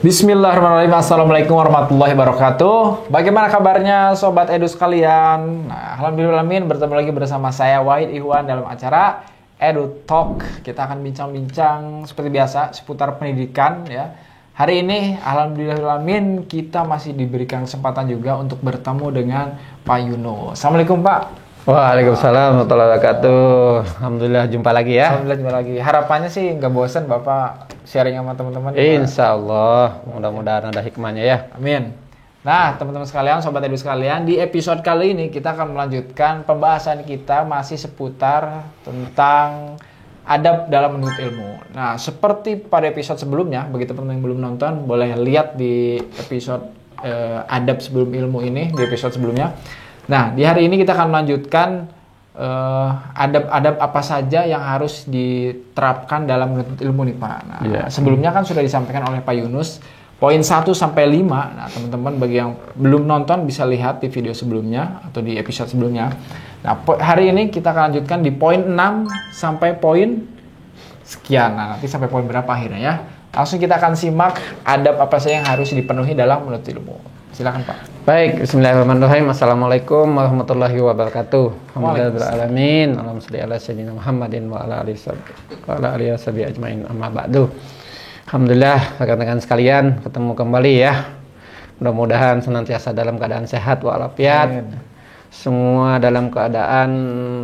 Bismillahirrahmanirrahim. Assalamualaikum warahmatullahi wabarakatuh. Bagaimana kabarnya Sobat Edu sekalian? Alhamdulillahirrahmanirrahim, bertemu lagi bersama saya Wahid Ihwan dalam acara Edu Talk. Kita akan bincang-bincang seperti biasa seputar pendidikan ya. Hari ini alhamdulillahirrahmanirrahim kita masih diberikan kesempatan juga untuk bertemu dengan Pak Yunus. Assalamualaikum Pak. Waalaikumsalam warahmatullahi wabarakatuh. Alhamdulillah jumpa lagi ya. Alhamdulillah jumpa lagi. Harapannya sih nggak bosan Bapak sharing sama teman-teman. Insya Allah, mudah-mudahan ada hikmahnya ya. Amin. Nah, teman-teman sekalian, Sobat Edu sekalian, di episode kali ini kita akan melanjutkan pembahasan kita masih seputar tentang adab dalam menuntut ilmu. Nah, seperti pada episode sebelumnya, bagi teman-teman yang belum nonton, boleh lihat di episode adab sebelum ilmu ini, di episode sebelumnya. Nah, di hari ini kita akan melanjutkan adab-adab apa saja yang harus diterapkan dalam menuntut ilmu nih Pak. Nah, sebelumnya kan sudah disampaikan oleh Pak Yunus poin 1 sampai 5. Nah, teman-teman bagi yang belum nonton bisa lihat di video sebelumnya atau di episode sebelumnya. Nah, hari ini kita akan lanjutkan di poin 6 sampai poin sekian. Nah, nanti sampai poin berapa akhirnya ya. Langsung kita akan simak adab apa saja yang harus dipenuhi dalam menuntut ilmu. Silakan Pak. Baik, bismillahirrahmanirrahim. Assalamualaikum warahmatullahi wabarakatuh. Alhamdulillahirrahmanirrahim. Allahumma sholli ala sayyidina Muhammadin wa ala alihi washabihi ajmain. Amma ba'du. Alhamdulillah, rekan-rekan sekalian, ketemu kembali ya. Mudah-mudahan senantiasa dalam keadaan sehat walafiat. Semua dalam keadaan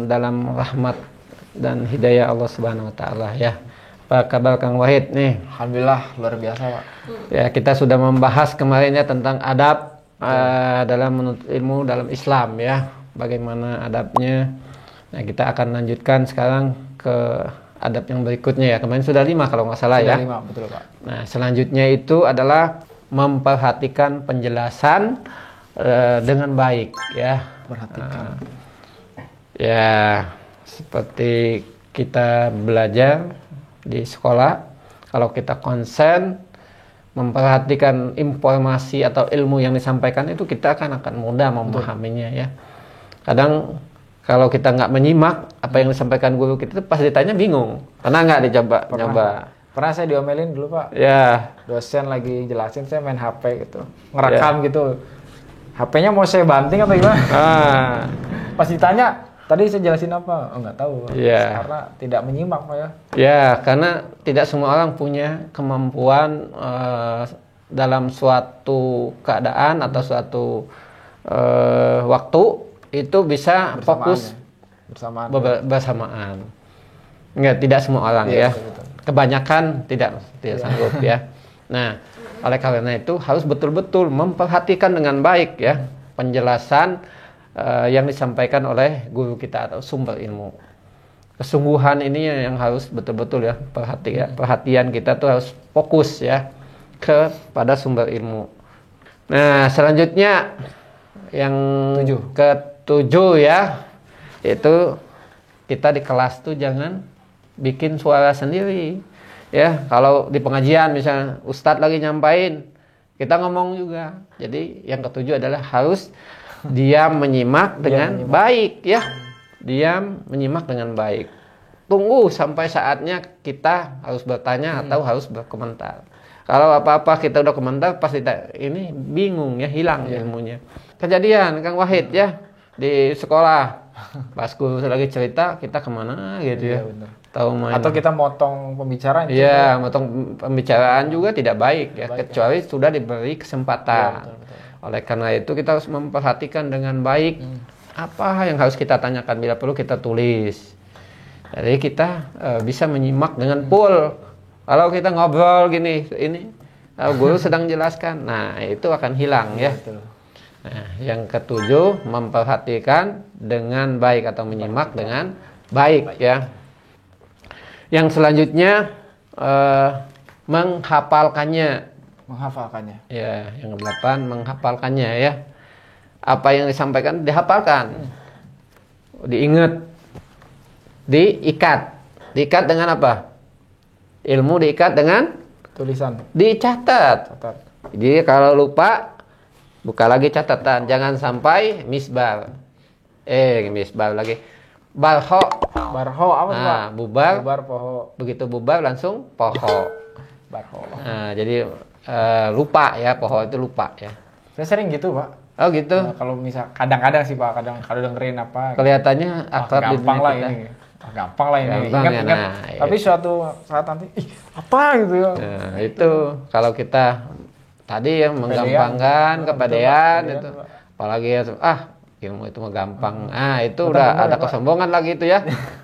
dalam rahmat dan hidayah Allah Subhanahu wa taala ya. Apa kabar Kang Wahid nih? Alhamdulillah luar biasa Pak. Ya, kita sudah membahas kemarin ya tentang adab dalam menuntut ilmu dalam Islam ya. Bagaimana adabnya. Nah, kita akan lanjutkan sekarang ke adab yang berikutnya ya. Kemarin sudah 5 kalau nggak salah sudah ya. 5, betul Pak. Nah, selanjutnya itu adalah memperhatikan penjelasan dengan baik ya. Perhatikan. Ya, seperti kita belajar di sekolah, kalau kita konsen memperhatikan informasi atau ilmu yang disampaikan itu kita akan mudah memahaminya ya. Kadang kalau kita nggak menyimak apa yang disampaikan guru kita, pas ditanya bingung. Pernah nggak nyoba? Pernah saya diomelin dulu Pak. Ya. Dosen lagi jelasin, saya main HP gitu, ngerekam gitu. HP-nya mau saya banting apa gimana? Pas ditanya, tadi saya jelasin apa? Oh, nggak tahu. Yeah. Karena tidak menyimak Pak ya. Ya, karena tidak semua orang punya kemampuan dalam suatu keadaan atau suatu waktu itu bisa fokus bersamaan. Tidak semua orang ya. Betul. Kebanyakan tidak sanggup ya. Nah, oleh karena itu harus betul-betul memperhatikan dengan baik ya penjelasan yang disampaikan oleh guru kita atau sumber ilmu. Kesungguhan ini yang harus betul-betul ya perhatian kita tuh harus fokus ya kepada sumber ilmu. Nah, selanjutnya yang ketujuh ya, itu kita di kelas tuh jangan bikin suara sendiri ya. Kalau di pengajian misalnya ustadz lagi nyampain, kita ngomong juga. Jadi yang ketujuh adalah harus diam menyimak dengan baik ya. Diam menyimak dengan baik. Tunggu sampai saatnya kita harus bertanya atau harus berkomentar. Kalau apa-apa kita udah komentar pasti ini bingung ya, hilang ilmunya. Kejadian Kang Wahid ya di sekolah. Pas guru lagi cerita kita kemana gitu ya. Tahu main. Atau kita motong pembicaraan. Iya, motong pembicaraan juga tidak baik ya, kecuali sudah diberi kesempatan. Betul. Oleh karena itu kita harus memperhatikan dengan baik apa yang harus kita tanyakan, bila perlu kita tulis. Jadi kita bisa menyimak dengan full. Kalau kita ngobrol gini, ini guru sedang jelaskan, nah itu akan hilang ya. Betul. Nah, yang ketujuh memperhatikan dengan baik atau menyimak dengan baik ya. Yang selanjutnya menghafalkannya. Ya, yang ke-8 menghafalkannya ya. Apa yang disampaikan dihafalkan. Diingat. Diikat. Diikat dengan apa? Ilmu diikat dengan tulisan. Dicatat. Jadi kalau lupa buka lagi catatan, jangan sampai misbar. Misbar lagi. Barho apa Pak? Bubar. Bubar poho. Begitu bubar langsung poho. Barakallah. Nah, jadi lupa ya, pohon itu lupa ya. Saya sering gitu, Pak. Oh gitu. Nah, kalau misal kadang-kadang sih, Pak, kadang kalau dengerin apa Kelihatannya akrab di gampang dunia lah kita. ini. Gampang lah ini. Gampang ya, Ingat-ingat. nah, Tapi suatu saat nanti, apa gitu ya. Nah, itu kalau kita tadi yang menggampangkan, kepedean betul, itu. Pak. Apalagi ya, ilmu itu mah gampang. Itu Betul, udah betul, ada ya, Pak. kesombongan lagi itu ya.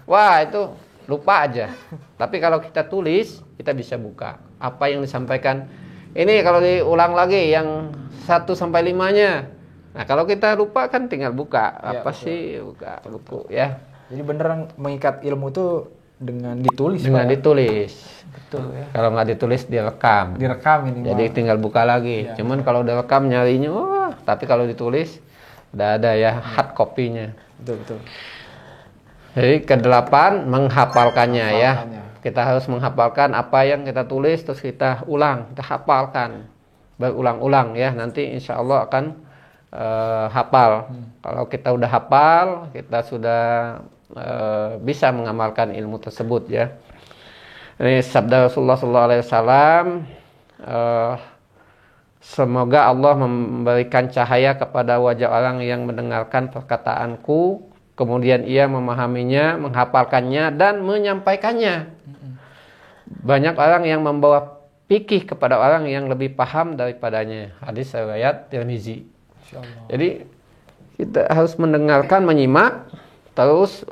Wah, itu lupa aja. Tapi kalau kita tulis, kita bisa buka apa yang disampaikan. Ini kalau diulang lagi yang 1 sampai 5-nya. Nah, kalau kita lupa kan tinggal buka. Iya, Apa betul. sih buka buku ya. Jadi beneran mengikat ilmu itu dengan ditulis, Dengan Pak. ditulis. Betul ya. Kalau nggak ditulis direkam. Direkam ini, Jadi Pak. tinggal buka lagi. Iya. Cuman kalau udah rekam nyarinya, wah. Tapi kalau ditulis, udah ada ya hard copy-nya. Betul. Jadi kedelapan menghafalkannya ya. Menghafalkannya. Kita harus menghafalkan apa yang kita tulis, terus kita ulang, kita hafalkan. Berulang-ulang ya. Nanti insya Allah akan hafal. Kalau kita udah hafal, kita sudah bisa mengamalkan ilmu tersebut ya. Ini sabda Rasulullah SAW. Semoga Allah memberikan cahaya kepada wajah orang yang mendengarkan perkataanku, kemudian ia memahaminya, menghafalkannya, dan menyampaikannya. Banyak orang yang membawa fikih kepada orang yang lebih paham daripadanya. Hadis riwayat Tirmizi. Insyaallah. Jadi kita harus mendengarkan, menyimak, terus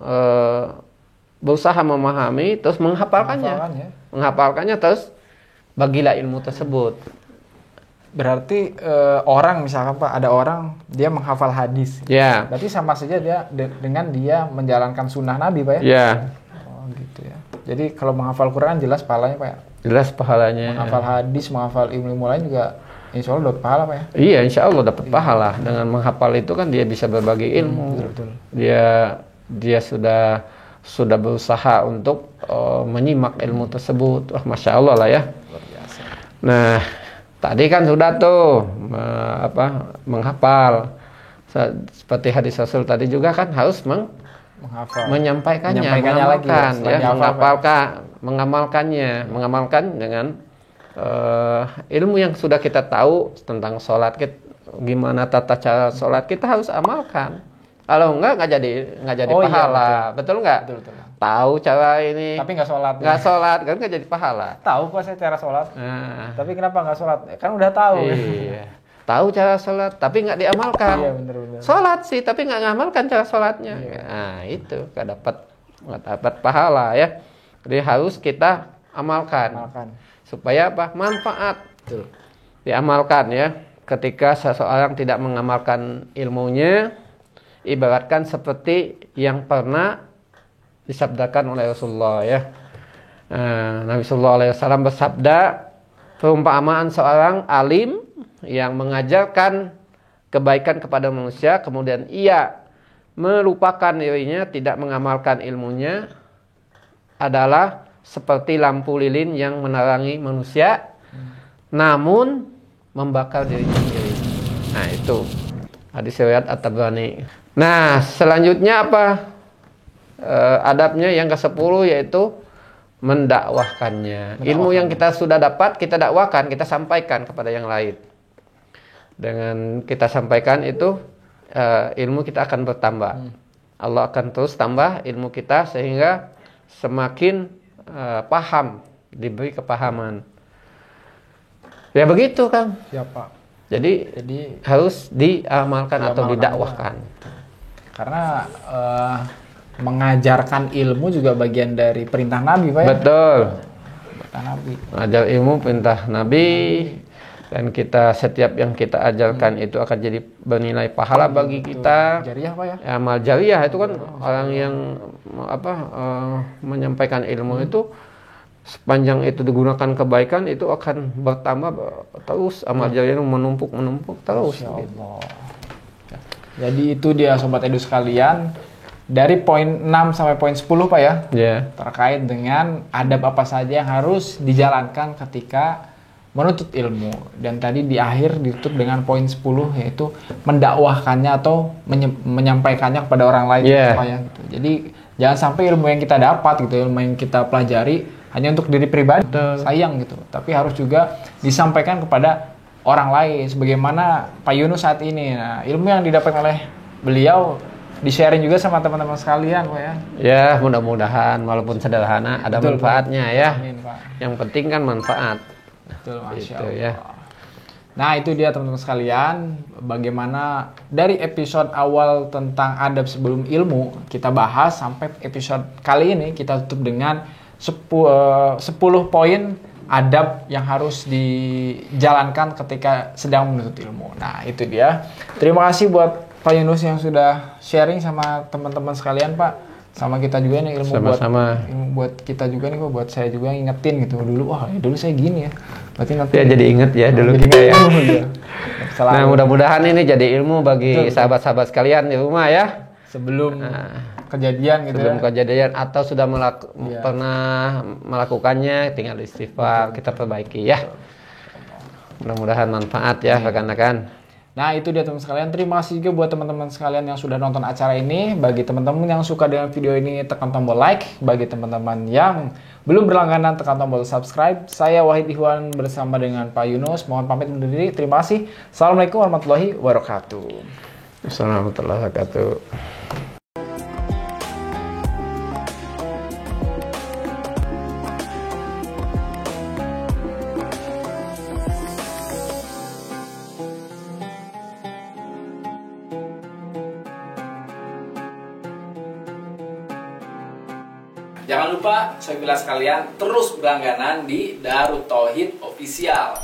berusaha memahami, terus menghafalkannya. Menghafalkannya, terus bagilah ilmu tersebut. Berarti orang misalkan, Pak, ada orang dia menghafal hadis. Ya. Berarti sama saja dia dengan dia menjalankan sunnah Nabi, Pak ya? Ya. Oh gitu ya. Jadi kalau menghafal Quran jelas pahalanya, Pak ya? Jelas pahalanya. Menghafal hadis, menghafal ilmu lain juga insya Allah dapat pahala, Pak ya? Iya, insya Allah dapat pahala. Dengan menghafal itu kan dia bisa berbagi ilmu. Betul. Dia sudah berusaha untuk menyimak ilmu tersebut. Wah, masya Allah lah ya. Luar biasa. Nah, tadi kan sudah tuh menghafal. Seperti hadis Rasul tadi juga kan harus Menghafal. menyampaikannya, lagi ya, mengamalkan, setelah ya, dihafal, mengamalkan dengan ilmu yang sudah kita tahu tentang sholat, gimana tata cara sholat kita harus amalkan. Kalau nggak jadi Oh, iya, pahala, betul nggak? Betul. Tahu cara ini, Tapi nggak sholat. nggak sholat kan nggak jadi pahala. Tahu kok saya cara sholat. Nah, Tapi kenapa nggak sholat? Kan udah tahu. iya. Tahu cara sholat, tapi nggak diamalkan. Iya, bener. Sholat sih, tapi nggak ngamalkan cara sholatnya. Nah, itu nggak dapat pahala ya. Jadi harus kita amalkan. Supaya apa? Manfaat. Betul. Diamalkan ya. Ketika seseorang tidak mengamalkan ilmunya, ibaratkan seperti yang pernah disabdakan oleh Rasulullah ya. Nabi Sallallahu Alaihi Wasallam bersabda, perumpamaan seorang alim yang mengajarkan kebaikan kepada manusia, kemudian ia melupakan dirinya, tidak mengamalkan ilmunya, adalah seperti lampu lilin yang menerangi manusia, namun membakar dirinya sendiri. Nah, itu hadis riwayat At-Tabrani. Nah, selanjutnya apa? Adabnya yang ke-10 yaitu mendakwahkannya. Ilmu yang kita sudah dapat, kita dakwakan, kita sampaikan kepada yang lain. Dengan kita sampaikan itu, ilmu kita akan bertambah. Allah akan terus tambah ilmu kita sehingga semakin paham, diberi kepahaman. Ya begitu, Kang. Ya, Pak. Jadi harus diamalkan atau didakwahkan. Karena mengajarkan ilmu juga bagian dari perintah Nabi, Pak ya? Betul. Perintah Nabi. Ajar ilmu perintah Nabi, dan kita setiap yang kita ajarkan itu akan jadi bernilai pahala bagi kita. Jariah, Pak ya? Amal jariah itu kan orang yang menyampaikan ilmu itu sepanjang itu digunakan kebaikan itu akan bertambah terus, amal jariah menumpuk terus. Masya Allah. Jadi itu dia Sobat Edu sekalian, dari poin 6 sampai poin 10, Pak ya, terkait dengan adab apa saja yang harus dijalankan ketika menuntut ilmu. Dan tadi di akhir ditutup dengan poin 10, yaitu mendakwahkannya atau menyampaikannya kepada orang lain, Pak ya, gitu. Jadi jangan sampai ilmu yang kita dapat gitu, ilmu yang kita pelajari hanya untuk diri pribadi, sayang gitu. Tapi harus juga disampaikan kepada orang lain, sebagaimana Pak Yunus saat ini. Nah, ilmu yang didapat oleh beliau di-sharing juga sama teman-teman sekalian, Pak ya. Ya, mudah-mudahan walaupun sederhana ada Betul, manfaatnya Pak. ya. Amin, Pak. Yang penting kan manfaat. Betul, Masya Gitu, Allah. ya. Nah, itu dia teman-teman sekalian, bagaimana dari episode awal tentang adab sebelum ilmu kita bahas sampai episode kali ini kita tutup dengan 10 poin adab yang harus dijalankan ketika sedang menuntut ilmu. Nah, itu dia. Terima kasih buat Pak Yunus yang sudah sharing sama teman-teman sekalian, Pak. Sama kita juga nih, ilmu Sama-sama. ilmu buat kita juga nih kok, buat saya juga ngingetin gitu. Dulu, wah dulu saya gini ya. Berarti nanti Ya jadi inget ya dulu jadi kita ya. iya. Selalu. Nah, mudah-mudahan ini jadi ilmu bagi Betul. sahabat-sahabat sekalian di rumah ya. Sebelum kejadian gitu Sebelum ya. kejadian atau sudah Iya. pernah melakukannya, tinggal istighfar, kita perbaiki ya. Mudah-mudahan manfaat ya rekan-rekan. Nah, itu dia teman sekalian. Terima kasih juga buat teman-teman sekalian yang sudah nonton acara ini. Bagi teman-teman yang suka dengan video ini, tekan tombol like. Bagi teman-teman yang belum berlangganan, tekan tombol subscribe. Saya Wahid Ihwan bersama dengan Pak Yunus. Mohon pamit undur diri. Terima kasih. Assalamualaikum warahmatullahi wabarakatuh. Assalamualaikum warahmatullahi wabarakatuh. Jangan lupa, saya bilang sekalian, terus berlangganan di Darut Tauhid Official.